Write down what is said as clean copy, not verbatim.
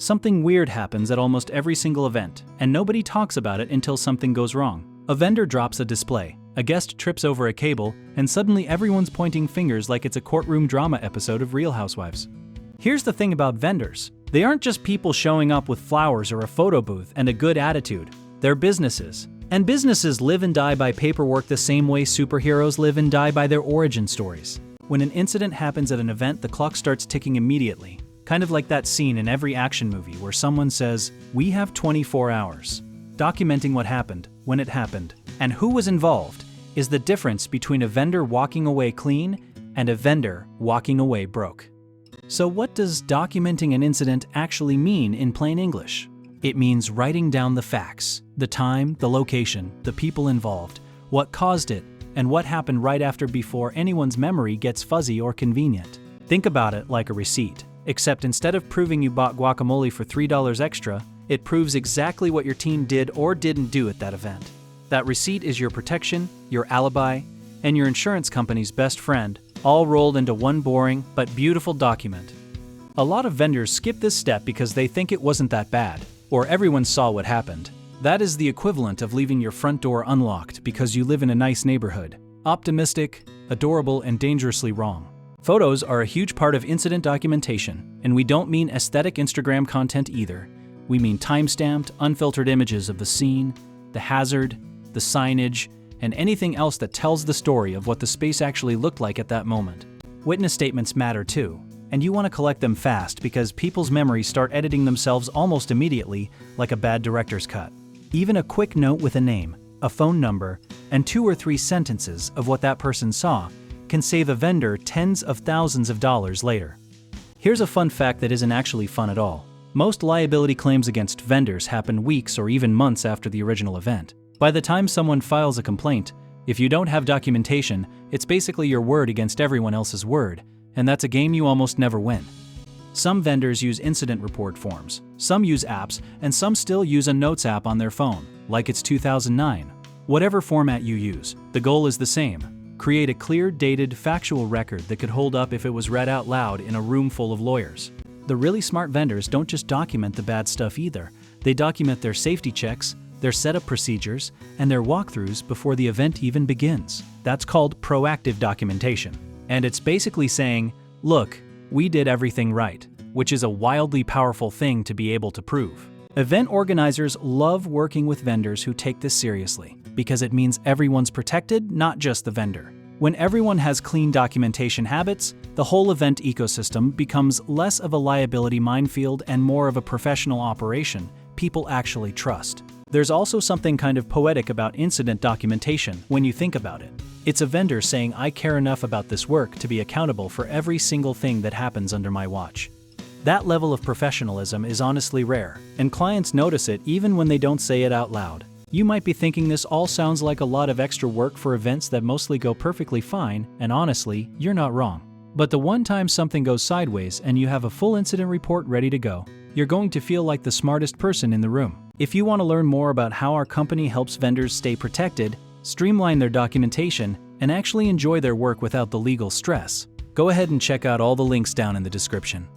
Something weird happens at almost every single event, and nobody talks about it until something goes wrong. A vendor drops a display, a guest trips over a cable, and suddenly everyone's pointing fingers like it's a courtroom drama episode of Real Housewives. Here's the thing about vendors. They aren't just people showing up with flowers or a photo booth and a good attitude. They're businesses. And businesses live and die by paperwork the same way superheroes live and die by their origin stories. When an incident happens at an event, the clock starts ticking immediately. Kind of like that scene in every action movie where someone says, "We have 24 hours." Documenting what happened, when it happened, and who was involved is the difference between a vendor walking away clean and a vendor walking away broke. So what does documenting an incident actually mean in plain English? It means writing down the facts, the time, the location, the people involved, what caused it, and what happened right after before anyone's memory gets fuzzy or convenient. Think about it like a receipt, except instead of proving you bought guacamole for $3 extra, it proves exactly what your team did or didn't do at that event. That receipt is your protection, your alibi, and your insurance company's best friend, all rolled into one boring but beautiful document. A lot of vendors skip this step because they think it wasn't that bad, or everyone saw what happened. That is the equivalent of leaving your front door unlocked because you live in a nice neighborhood. Optimistic, adorable, and dangerously wrong. Photos are a huge part of incident documentation, and we don't mean aesthetic Instagram content either. We mean time-stamped, unfiltered images of the scene, the hazard, the signage, and anything else that tells the story of what the space actually looked like at that moment. Witness statements matter too, and you want to collect them fast because people's memories start editing themselves almost immediately, like a bad director's cut. Even a quick note with a name, a phone number, and 2 or 3 sentences of what that person saw can save a vendor tens of thousands of dollars later. Here's a fun fact that isn't actually fun at all. Most liability claims against vendors happen weeks or even months after the original event. By the time someone files a complaint, if you don't have documentation, it's basically your word against everyone else's word, and that's a game you almost never win. Some vendors use incident report forms, some use apps, and some still use a notes app on their phone, like it's 2009. Whatever format you use, the goal is the same. Create a clear, dated, factual record that could hold up if it was read out loud in a room full of lawyers. The really smart vendors don't just document the bad stuff either. They document their safety checks, their setup procedures, and their walkthroughs before the event even begins. That's called proactive documentation. And it's basically saying, look, we did everything right, which is a wildly powerful thing to be able to prove. Event organizers love working with vendors who take this seriously, because it means everyone's protected, not just the vendor. When everyone has clean documentation habits, the whole event ecosystem becomes less of a liability minefield and more of a professional operation people actually trust. There's also something kind of poetic about incident documentation when you think about it. It's a vendor saying, I care enough about this work to be accountable for every single thing that happens under my watch. That level of professionalism is honestly rare, and clients notice it even when they don't say it out loud. You might be thinking this all sounds like a lot of extra work for events that mostly go perfectly fine, and honestly, you're not wrong. But the one time something goes sideways and you have a full incident report ready to go, you're going to feel like the smartest person in the room. If you want to learn more about how our company helps vendors stay protected, streamline their documentation, and actually enjoy their work without the legal stress, go ahead and check out all the links down in the description.